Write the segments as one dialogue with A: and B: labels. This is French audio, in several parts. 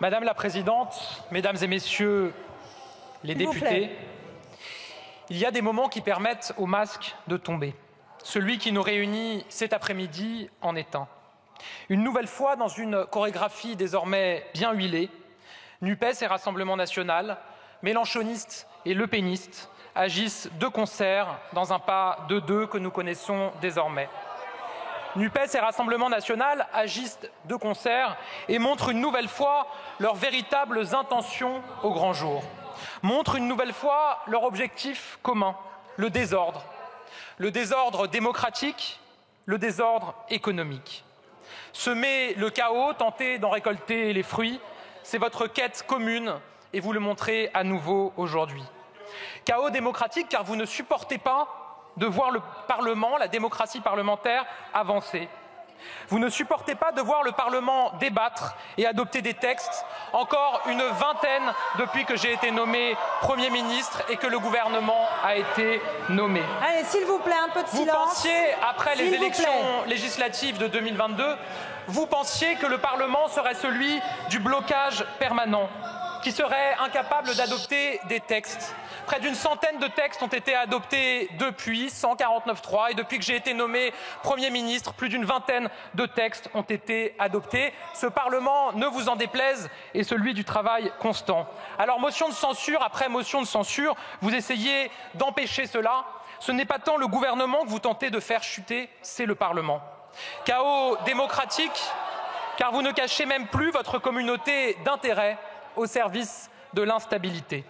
A: Madame la Présidente, Mesdames et Messieurs les députés, il y a des moments qui permettent au masque de tomber. Celui qui nous réunit cet après-midi en est un. Une nouvelle fois, dans une chorégraphie désormais bien huilée, NUPES et Rassemblement national, mélenchonistes et lepénistes agissent de concert dans un pas de deux que nous connaissons désormais. NUPES et Rassemblement national agissent de concert et montrent une nouvelle fois leurs véritables intentions au grand jour. Montrent une nouvelle fois leur objectif commun, le désordre. Le désordre démocratique, le désordre économique. Semer le chaos, tenter d'en récolter les fruits, c'est votre quête commune et vous le montrez à nouveau aujourd'hui. Chaos démocratique car vous ne supportez pas de voir le Parlement, la démocratie parlementaire, avancer. Vous ne supportez pas de voir le Parlement débattre et adopter des textes, encore une vingtaine depuis que j'ai été nommé Premier ministre et que le gouvernement a été nommé.
B: Allez, s'il vous plaît, un peu de silence.
A: Vous pensiez, après les élections législatives de 2022, vous pensiez que le Parlement serait celui du blocage permanent, qui serait incapable d'adopter des textes. Près d'une centaine de textes ont été adoptés depuis 149.3 et depuis que j'ai été nommé Premier ministre, plus d'une vingtaine de textes ont été adoptés. Ce Parlement, ne vous en déplaise, est celui du travail constant. Alors motion de censure après motion de censure, vous essayez d'empêcher cela. Ce n'est pas tant le gouvernement que vous tentez de faire chuter, c'est le Parlement. Chaos démocratique, car vous ne cachez même plus votre communauté d'intérêts au service de l'instabilité.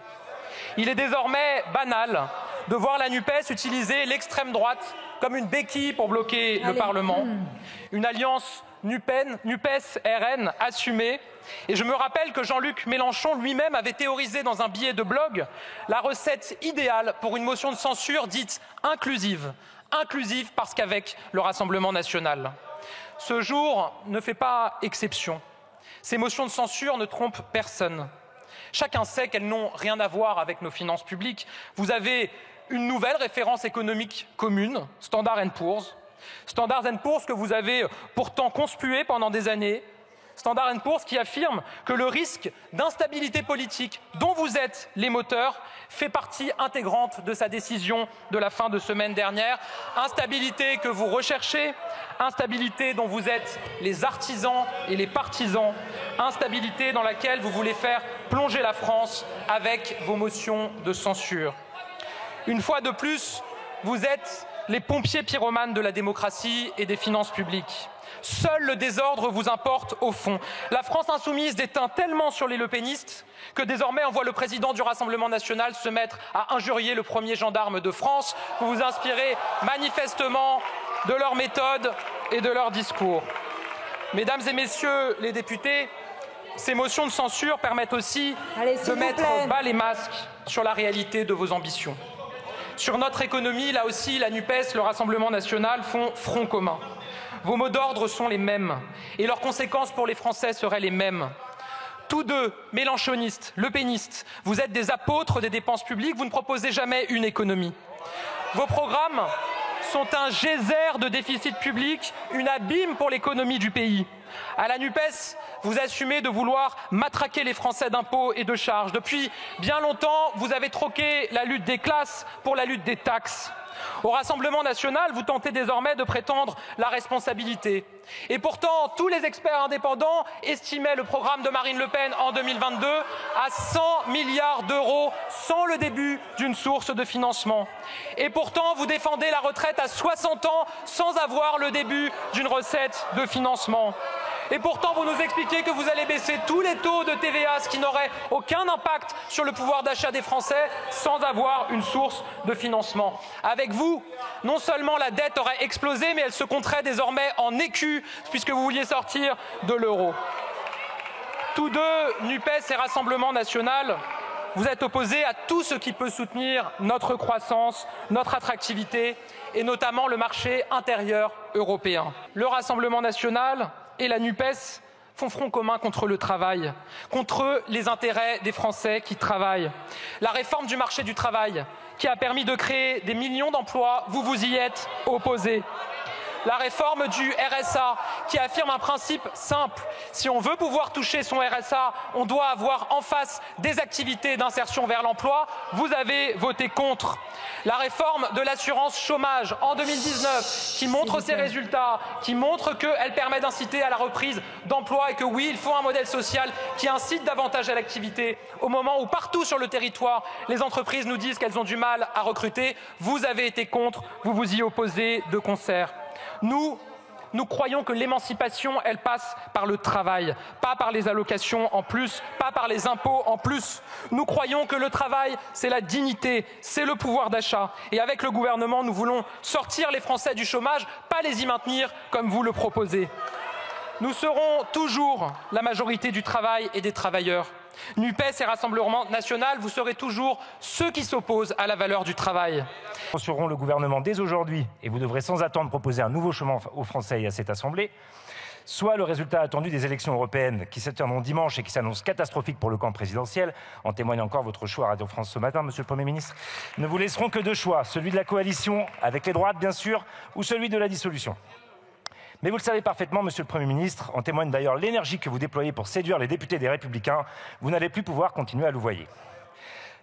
A: Il est désormais banal de voir la NUPES utiliser l'extrême droite comme une béquille pour bloquer le Parlement. Une alliance NUPES-RN assumée. Et je me rappelle que Jean-Luc Mélenchon lui-même avait théorisé dans un billet de blog la recette idéale pour une motion de censure dite inclusive. Inclusive parce qu'avec le Rassemblement national. Ce jour ne fait pas exception. Ces motions de censure ne trompent personne. Chacun sait qu'elles n'ont rien à voir avec nos finances publiques. Vous avez une nouvelle référence économique commune, Standard & Poor's. Standard & Poor's que vous avez pourtant conspué pendant des années. Standard & Poor's qui affirme que le risque d'instabilité politique dont vous êtes les moteurs fait partie intégrante de sa décision de la fin de semaine dernière. Instabilité que vous recherchez, instabilité dont vous êtes les artisans et les partisans, instabilité dans laquelle vous voulez faire plonger la France avec vos motions de censure. Une fois de plus, vous êtes les pompiers pyromanes de la démocratie et des finances publiques. Seul le désordre vous importe au fond. La France insoumise déteint tellement sur les lepénistes que désormais on voit le président du Rassemblement national se mettre à injurier le premier gendarme de France. Vous vous inspirez manifestement de leurs méthodes et de leurs discours. Mesdames et messieurs les députés, ces motions de censure permettent aussi de mettre bas les masques sur la réalité de vos ambitions. Sur notre économie, là aussi, la NUPES, le Rassemblement national font front commun. Vos mots d'ordre sont les mêmes et leurs conséquences pour les Français seraient les mêmes. Tous deux, mélenchonistes, lepénistes, vous êtes des apôtres des dépenses publiques, vous ne proposez jamais une économie. Vos programmes sont un geyser de déficit public, une abîme pour l'économie du pays. À la NUPES, vous assumez de vouloir matraquer les Français d'impôts et de charges. Depuis bien longtemps, vous avez troqué la lutte des classes pour la lutte des taxes. Au Rassemblement national, vous tentez désormais de prétendre la responsabilité. Et pourtant, tous les experts indépendants estimaient le programme de Marine Le Pen en 2022 à 100 milliards d'euros sans le début d'une source de financement. Et pourtant, vous défendez la retraite à 60 ans sans avoir le début d'une recette de financement. Et pourtant, vous nous expliquez que vous allez baisser tous les taux de TVA, ce qui n'aurait aucun impact sur le pouvoir d'achat des Français, sans avoir une source de financement. Avec vous, non seulement la dette aurait explosé, mais elle se compterait désormais en écus, puisque vous vouliez sortir de l'euro. Tous deux, NUPES et Rassemblement national, vous êtes opposés à tout ce qui peut soutenir notre croissance, notre attractivité, et notamment le marché intérieur européen. Le Rassemblement national et la NUPES font front commun contre le travail, contre les intérêts des Français qui travaillent. La réforme du marché du travail, qui a permis de créer des millions d'emplois, vous vous y êtes opposés. la réforme du RSA qui affirme un principe simple. Si on veut pouvoir toucher son RSA, on doit avoir en face des activités d'insertion vers l'emploi. Vous avez voté contre. La réforme de l'assurance chômage en 2019 qui montre ses résultats, qui montre qu'elle permet d'inciter à la reprise d'emploi et que oui, il faut un modèle social qui incite davantage à l'activité au moment où partout sur le territoire, les entreprises nous disent qu'elles ont du mal à recruter. Vous avez été contre, vous vous y opposez de concert. Nous croyons que l'émancipation, elle passe par le travail, pas par les allocations en plus, pas par les impôts en plus. Nous croyons que le travail, c'est la dignité, c'est le pouvoir d'achat. Et avec le gouvernement, nous voulons sortir les Français du chômage, pas les y maintenir comme vous le proposez. Nous serons toujours la majorité du travail et des travailleurs. NUPES et Rassemblement national, vous serez toujours ceux qui s'opposent à la valeur du travail.
C: Nous assurerons le gouvernement dès aujourd'hui, et vous devrez sans attendre proposer un nouveau chemin aux Français et à cette Assemblée, soit le résultat attendu des élections européennes qui se tiendront dimanche et qui s'annoncent catastrophiques pour le camp présidentiel, en témoigne encore votre choix à Radio France ce matin, Monsieur le Premier ministre. Ne vous laisserons que deux choix, celui de la coalition, avec les droites bien sûr, ou celui de la dissolution. Mais vous le savez parfaitement, Monsieur le Premier ministre, en témoigne d'ailleurs l'énergie que vous déployez pour séduire les députés des Républicains, vous n'allez plus pouvoir continuer à louvoyer.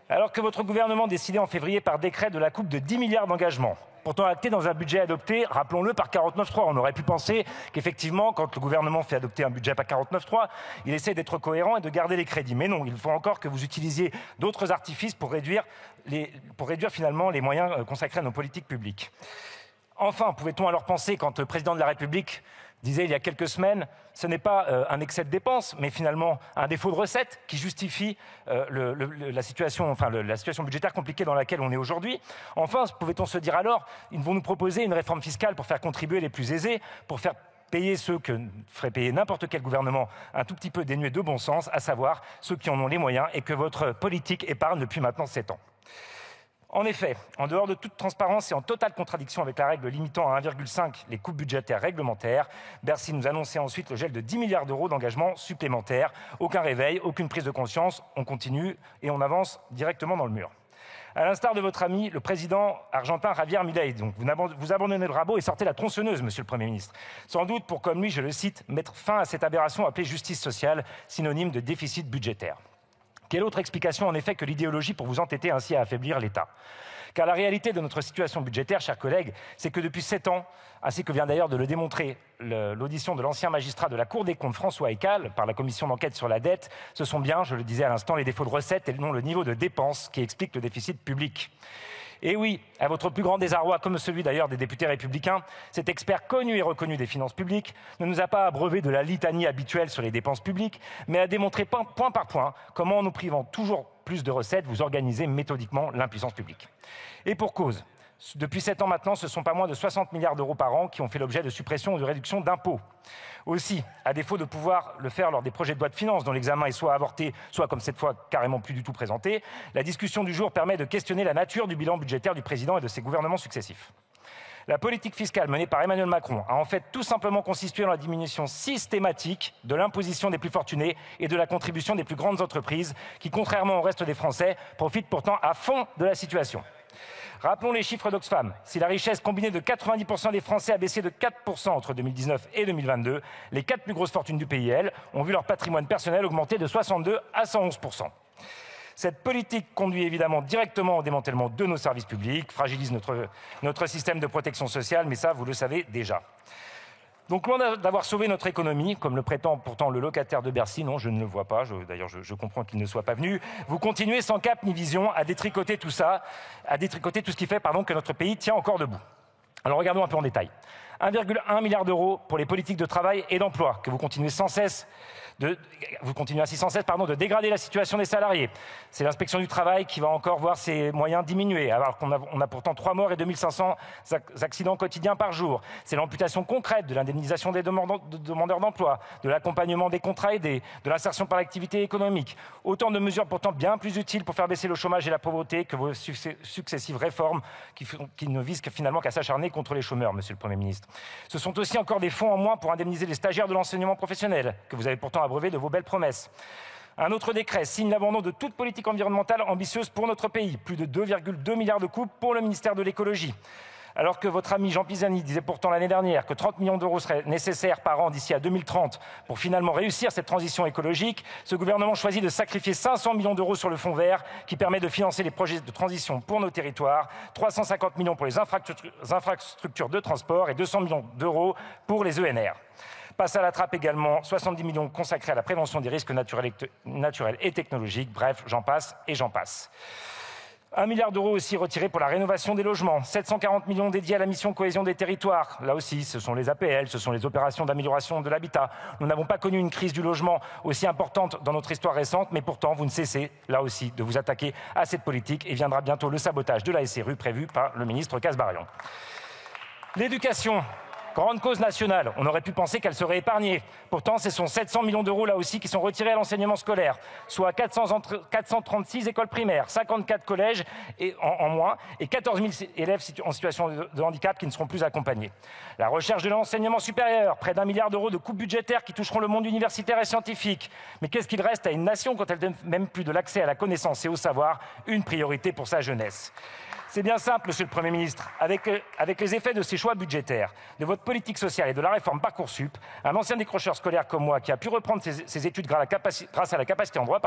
C: Alors que votre gouvernement décidait en février par décret de la coupe de 10 milliards d'engagements, pourtant acté dans un budget adopté, rappelons-le, par 49.3. On aurait pu penser qu'effectivement, quand le gouvernement fait adopter un budget par 49.3, il essaie d'être cohérent et de garder les crédits. Mais non, il faut encore que vous utilisiez d'autres artifices pour réduire finalement les moyens consacrés à nos politiques publiques. Enfin, pouvait-on alors penser, quand le président de la République disait il y a quelques semaines, ce n'est pas un excès de dépenses, mais finalement un défaut de recettes qui justifie la situation budgétaire compliquée dans laquelle on est aujourd'hui. Enfin, pouvait-on se dire alors, ils vont nous proposer une réforme fiscale pour faire contribuer les plus aisés, pour faire payer ceux que ferait payer n'importe quel gouvernement un tout petit peu dénué de bon sens, à savoir ceux qui en ont les moyens et que votre politique épargne depuis maintenant 7 ans. En effet, en dehors de toute transparence et en totale contradiction avec la règle limitant à 1,5 les coupes budgétaires réglementaires, Bercy nous annonçait ensuite le gel de 10 milliards d'euros d'engagements supplémentaires. Aucun réveil, aucune prise de conscience, on continue et on avance directement dans le mur. À l'instar de votre ami, le président argentin Javier Milei, donc vous abandonnez le rabot et sortez la tronçonneuse, Monsieur le Premier ministre. Sans doute pour, comme lui, je le cite, mettre fin à cette aberration appelée justice sociale, synonyme de déficit budgétaire. Quelle autre explication, en effet, que l'idéologie pour vous entêter ainsi à affaiblir l'État ? Car la réalité de notre situation budgétaire, chers collègues, c'est que depuis 7 ans, ainsi que vient d'ailleurs de le démontrer l'audition de l'ancien magistrat de la Cour des comptes, François Ekal, par la commission d'enquête sur la dette, ce sont bien, je le disais à l'instant, les défauts de recettes et non le niveau de dépenses qui expliquent le déficit public. Et oui, à votre plus grand désarroi, comme celui d'ailleurs des députés républicains, cet expert connu et reconnu des finances publiques ne nous a pas abreuvé de la litanie habituelle sur les dépenses publiques, mais a démontré point par point comment, en nous privant toujours plus de recettes, vous organisez méthodiquement l'impuissance publique. Et pour cause, depuis 7 ans maintenant, ce sont pas moins de 60 milliards d'euros par an qui ont fait l'objet de suppression ou de réduction d'impôts. Aussi, à défaut de pouvoir le faire lors des projets de loi de finances dont l'examen est soit avorté, soit comme cette fois carrément plus du tout présenté, la discussion du jour permet de questionner la nature du bilan budgétaire du président et de ses gouvernements successifs. La politique fiscale menée par Emmanuel Macron a en fait tout simplement consisté dans la diminution systématique de l'imposition des plus fortunés et de la contribution des plus grandes entreprises qui, contrairement au reste des Français, profitent pourtant à fond de la situation. Rappelons les chiffres d'Oxfam. Si la richesse combinée de 90% des Français a baissé de 4% entre 2019 et 2022, les 4 plus grosses fortunes du pays, elles, ont vu leur patrimoine personnel augmenter de 62 à 111%. Cette politique conduit évidemment directement au démantèlement de nos services publics, fragilise notre système de protection sociale, mais ça, vous le savez déjà. Donc, loin d'avoir sauvé notre économie, comme le prétend pourtant le locataire de Bercy, non, je ne le vois pas, d'ailleurs je comprends qu'il ne soit pas venu, vous continuez sans cap ni vision à détricoter tout ça, à détricoter tout ce qui fait que notre pays tient encore debout. Alors regardons un peu en détail. 1,1 milliard d'euros pour les politiques de travail et d'emploi, que vous continuez ainsi sans cesse de dégrader la situation des salariés. C'est l'inspection du travail qui va encore voir ses moyens diminuer, alors qu'on a pourtant 3 morts et 2500 accidents quotidiens par jour. C'est l'amputation concrète de l'indemnisation des demandeurs d'emploi, de l'accompagnement des contrats aidés, de l'insertion par l'activité économique. Autant de mesures pourtant bien plus utiles pour faire baisser le chômage et la pauvreté que vos successives réformes qui ne visent finalement qu'à s'acharner contre les chômeurs, Monsieur le Premier ministre. Ce sont aussi encore des fonds en moins pour indemniser les stagiaires de l'enseignement professionnel, que vous avez pourtant abreuvé de vos belles promesses. Un autre décret signe l'abandon de toute politique environnementale ambitieuse pour notre pays. Plus de 2,2 milliards de coupes pour le ministère de l'écologie. Alors que votre ami Jean Pisani disait pourtant l'année dernière que 30 millions d'euros seraient nécessaires par an d'ici à 2030 pour finalement réussir cette transition écologique, ce gouvernement choisit de sacrifier 500 millions d'euros sur le fonds vert qui permet de financer les projets de transition pour nos territoires, 350 millions pour les infrastructures de transport et 200 millions d'euros pour les ENR. Passe à la trappe également 70 millions consacrés à la prévention des risques naturels et technologiques. Bref, j'en passe et j'en passe. 1 milliard d'euros aussi retirés pour la rénovation des logements, 740 millions dédiés à la mission cohésion des territoires. Là aussi, ce sont les APL, ce sont les opérations d'amélioration de l'habitat. Nous n'avons pas connu une crise du logement aussi importante dans notre histoire récente, mais pourtant, vous ne cessez, là aussi, de vous attaquer à cette politique et viendra bientôt le sabotage de la SRU prévu par le ministre Kasbarian. L'éducation. Grande cause nationale, on aurait pu penser qu'elle serait épargnée. Pourtant, ce sont 700 millions d'euros là aussi qui sont retirés à l'enseignement scolaire, soit 436 écoles primaires, 54 collèges en moins et 14 000 élèves en situation de handicap qui ne seront plus accompagnés. La recherche de l'enseignement supérieur, près d'1 milliard d'euros de coupes budgétaires qui toucheront le monde universitaire et scientifique. Mais qu'est-ce qu'il reste à une nation quand elle ne donne même plus de l'accès à la connaissance et au savoir, une priorité pour sa jeunesse? C'est bien simple, Monsieur le Premier ministre. Avec les effets de ces choix budgétaires, de votre politique sociale et de la réforme Parcoursup, un ancien décrocheur scolaire comme moi, qui a pu reprendre ses études grâce à la capacité en droit,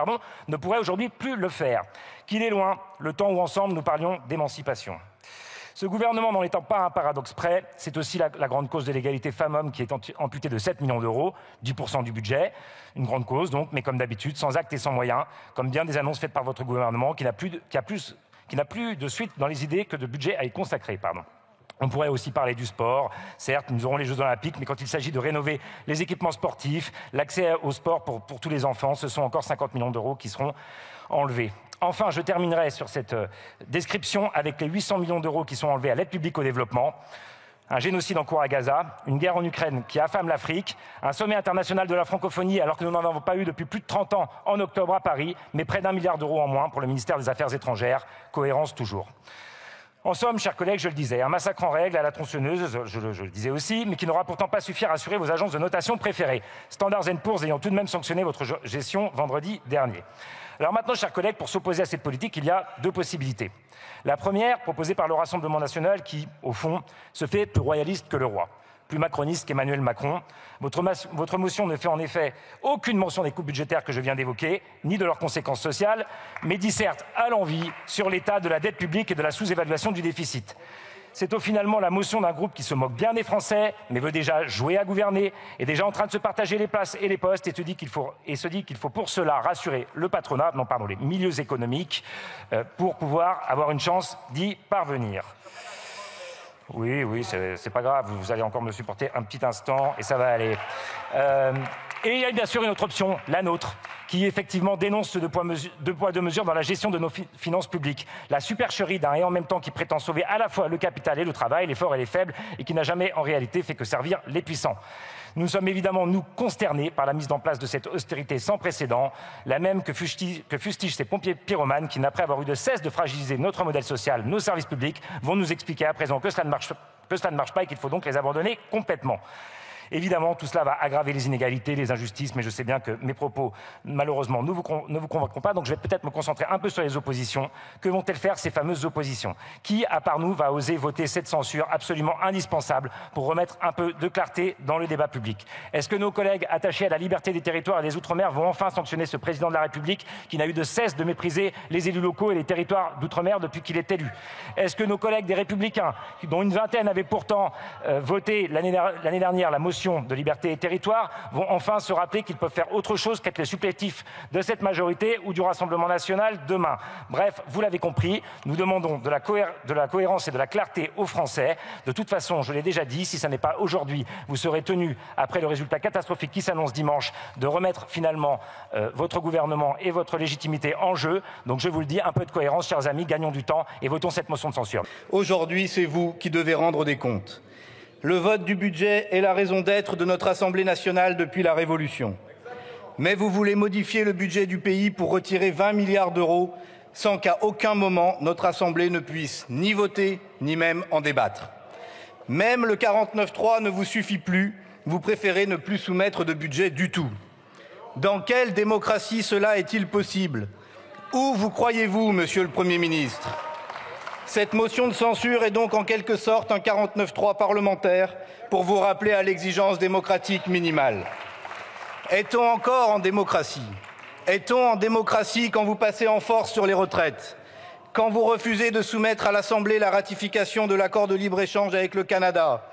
C: ne pourrait aujourd'hui plus le faire. Qu'il est loin le temps où ensemble nous parlions d'émancipation. Ce gouvernement, n'en étant pas un paradoxe près, c'est aussi la grande cause de l'égalité femmes-hommes qui est amputée de 7 millions d'euros, 10% du budget. Une grande cause donc, mais comme d'habitude, sans actes et sans moyens, comme bien des annonces faites par votre gouvernement qui n'a plus de suite dans les idées que de budget à y consacrer. On pourrait aussi parler du sport. Certes, nous aurons les Jeux Olympiques, mais quand il s'agit de rénover les équipements sportifs, l'accès au sport pour tous les enfants, ce sont encore 50 millions d'euros qui seront enlevés. Enfin, je terminerai sur cette description avec les 800 millions d'euros qui sont enlevés à l'aide publique au développement. Un génocide en cours à Gaza, une guerre en Ukraine qui affame l'Afrique, un sommet international de la francophonie alors que nous n'en avons pas eu depuis plus de 30 ans en octobre à Paris, mais près d'1 milliard d'euros en moins pour le ministère des Affaires étrangères. Cohérence toujours. En somme, chers collègues, je le disais, un massacre en règle à la tronçonneuse, je le disais aussi, mais qui n'aura pourtant pas suffi à rassurer vos agences de notation préférées. Standard & Poor's ayant tout de même sanctionné votre gestion vendredi dernier. Alors maintenant, chers collègues, pour s'opposer à cette politique, il y a deux possibilités. La première, proposée par le Rassemblement national, qui, au fond, se fait plus royaliste que le roi, plus macroniste qu'Emmanuel Macron. Votre motion ne fait en effet aucune mention des coupes budgétaires que je viens d'évoquer, ni de leurs conséquences sociales, mais disserte à l'envi sur l'état de la dette publique et de la sous-évaluation du déficit. C'est finalement la motion d'un groupe qui se moque bien des Français, mais veut déjà jouer à gouverner, est déjà en train de se partager les places et les postes, et se dit qu'il faut pour cela rassurer le patronat, non pardon, les milieux économiques, pour pouvoir avoir une chance d'y parvenir. Oui, c'est pas grave, vous allez encore me supporter un petit instant, et ça va aller. Et il y a bien sûr une autre option, la nôtre, qui effectivement dénonce ce deux poids deux mesures dans la gestion de nos finances publiques. La supercherie d'un et en même temps qui prétend sauver à la fois le capital et le travail, les forts et les faibles, et qui n'a jamais en réalité fait que servir les puissants. Nous sommes évidemment, nous, consternés par la mise en place de cette austérité sans précédent, la même que fustigent ces pompiers pyromanes qui, n'après avoir eu de cesse de fragiliser notre modèle social, nos services publics, vont nous expliquer à présent que cela ne marche pas et qu'il faut donc les abandonner complètement. Évidemment, tout cela va aggraver les inégalités, les injustices, mais je sais bien que mes propos, malheureusement, ne vous convaincront pas, donc je vais peut-être me concentrer un peu sur les oppositions. Que vont-elles faire, ces fameuses oppositions? Qui, à part nous, va oser voter cette censure absolument indispensable pour remettre un peu de clarté dans le débat public? Est-ce que nos collègues attachés à la liberté des territoires et des Outre-mer vont enfin sanctionner ce président de la République qui n'a eu de cesse de mépriser les élus locaux et les territoires d'Outre-mer depuis qu'il est élu? Est-ce que nos collègues des Républicains, dont une vingtaine avaient pourtant voté l'année dernière la motion de liberté et territoire, vont enfin se rappeler qu'ils peuvent faire autre chose qu'être les supplétifs de cette majorité ou du Rassemblement national demain? Bref, vous l'avez compris, nous demandons de la cohérence et de la clarté aux Français. De toute façon, je l'ai déjà dit, si ça n'est pas aujourd'hui, vous serez tenus, après le résultat catastrophique qui s'annonce dimanche, de remettre finalement votre gouvernement et votre légitimité en jeu. Donc je vous le dis, un peu de cohérence, chers amis, gagnons du temps et votons cette motion de censure.
D: Aujourd'hui, c'est vous qui devez rendre des comptes. Le vote du budget est la raison d'être de notre Assemblée nationale depuis la Révolution. Mais vous voulez modifier le budget du pays pour retirer 20 milliards d'euros sans qu'à aucun moment notre Assemblée ne puisse ni voter, ni même en débattre. Même le 49.3 ne vous suffit plus, vous préférez ne plus soumettre de budget du tout. Dans quelle démocratie cela est-il possible? Où vous croyez-vous, Monsieur le Premier ministre? Cette motion de censure est donc en quelque sorte un 49.3 parlementaire pour vous rappeler à l'exigence démocratique minimale. Est-on encore en démocratie? Est-on en démocratie quand vous passez en force sur les retraites? Quand vous refusez de soumettre à l'Assemblée la ratification de l'accord de libre-échange avec le Canada?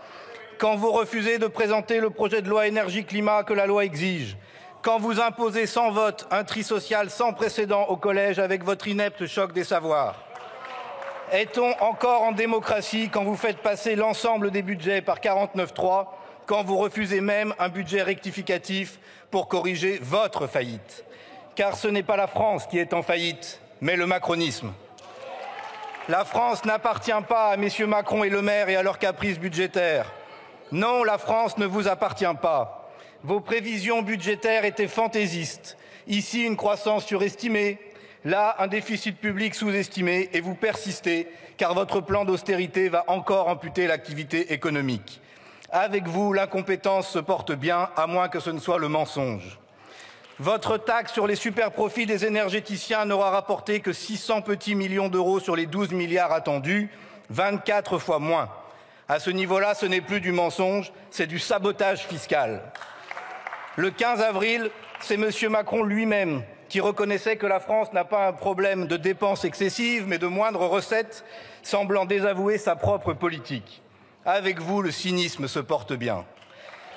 D: Quand vous refusez de présenter le projet de loi énergie-climat que la loi exige? Quand vous imposez sans vote un tri social sans précédent au collège avec votre inepte choc des savoirs? Est-on encore en démocratie quand vous faites passer l'ensemble des budgets par 49.3, quand vous refusez même un budget rectificatif pour corriger votre faillite? Car ce n'est pas la France qui est en faillite, mais le macronisme. La France n'appartient pas à messieurs Macron et Le Maire et à leurs caprices budgétaires. Non, la France ne vous appartient pas. Vos prévisions budgétaires étaient fantaisistes. Ici, une croissance surestimée. Là, un déficit public sous-estimé, et vous persistez, car votre plan d'austérité va encore amputer l'activité économique. Avec vous, l'incompétence se porte bien, à moins que ce ne soit le mensonge. Votre taxe sur les superprofits des énergéticiens n'aura rapporté que 600 petits millions d'euros sur les 12 milliards attendus, 24 fois moins. À ce niveau-là, ce n'est plus du mensonge, c'est du sabotage fiscal. Le 15 avril, c'est M. Macron lui-même qui reconnaissait que la France n'a pas un problème de dépenses excessives, mais de moindres recettes, semblant désavouer sa propre politique. Avec vous, le cynisme se porte bien.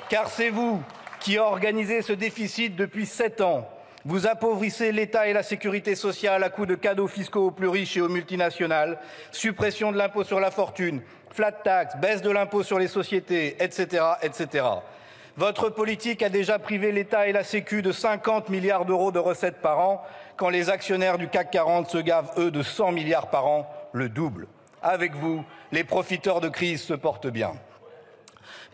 D: Car c'est vous qui organisez ce déficit depuis 7 ans. Vous appauvrissez l'État et la sécurité sociale à coups de cadeaux fiscaux aux plus riches et aux multinationales, suppression de l'impôt sur la fortune, flat tax, baisse de l'impôt sur les sociétés, etc., etc. Votre politique a déjà privé l'État et la Sécu de 50 milliards d'euros de recettes par an, quand les actionnaires du CAC 40 se gavent, eux, de 100 milliards par an, le double. Avec vous, les profiteurs de crise se portent bien.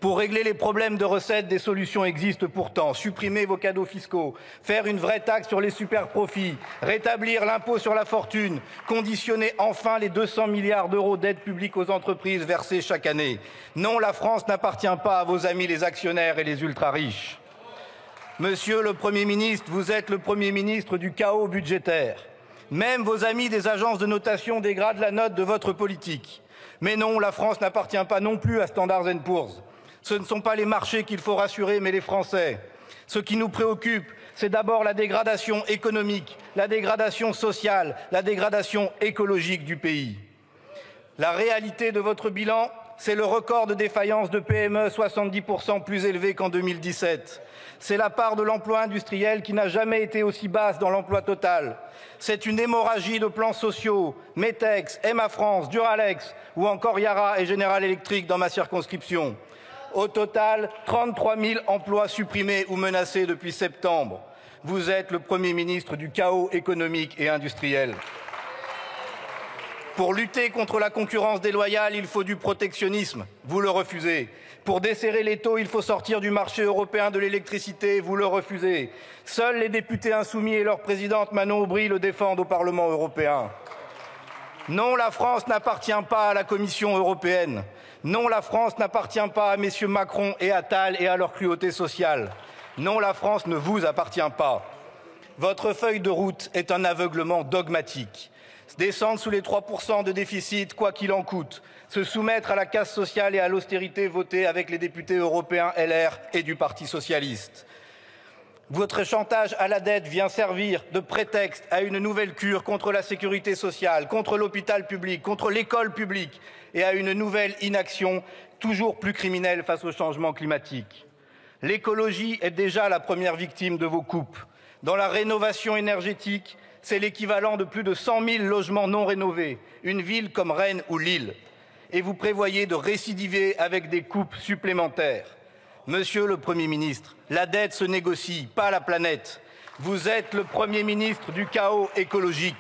D: Pour régler les problèmes de recettes, des solutions existent pourtant. Supprimer vos cadeaux fiscaux, faire une vraie taxe sur les superprofits, rétablir l'impôt sur la fortune, conditionner enfin les 200 milliards d'euros d'aide publique aux entreprises versées chaque année. Non, la France n'appartient pas à vos amis les actionnaires et les ultra-riches. Monsieur le Premier ministre, vous êtes le Premier ministre du chaos budgétaire. Même vos amis des agences de notation dégradent la note de votre politique. Mais non, la France n'appartient pas non plus à Standard & Poor's. Ce ne sont pas les marchés qu'il faut rassurer, mais les Français. Ce qui nous préoccupe, c'est d'abord la dégradation économique, la dégradation sociale, la dégradation écologique du pays. La réalité de votre bilan, c'est le record de défaillance de PME 70% plus élevé qu'en 2017. C'est la part de l'emploi industriel qui n'a jamais été aussi basse dans l'emploi total. C'est une hémorragie de plans sociaux, Metex, Emma France, Duralex ou encore Yara et General Electric dans ma circonscription. Au total, 33 000 emplois supprimés ou menacés depuis septembre. Vous êtes le Premier ministre du chaos économique et industriel. Pour lutter contre la concurrence déloyale, il faut du protectionnisme. Vous le refusez. Pour desserrer les taux, il faut sortir du marché européen de l'électricité. Vous le refusez. Seuls les députés insoumis et leur présidente Manon Aubry le défendent au Parlement européen. Non, la France n'appartient pas à la Commission européenne. Non, la France n'appartient pas à messieurs Macron et Attal et à leur cruauté sociale. Non, la France ne vous appartient pas. Votre feuille de route est un aveuglement dogmatique. Descendre sous les 3% de déficit, quoi qu'il en coûte. Se soumettre à la casse sociale et à l'austérité votée avec les députés européens LR et du Parti socialiste. Votre chantage à la dette vient servir de prétexte à une nouvelle cure contre la sécurité sociale, contre l'hôpital public, contre l'école publique et à une nouvelle inaction toujours plus criminelle face au changement climatique. L'écologie est déjà la première victime de vos coupes. Dans la rénovation énergétique, c'est l'équivalent de plus de 100 000 logements non rénovés, une ville comme Rennes ou Lille. Et vous prévoyez de récidiver avec des coupes supplémentaires. Monsieur le Premier ministre, la dette se négocie, pas la planète. Vous êtes le Premier ministre du chaos écologique.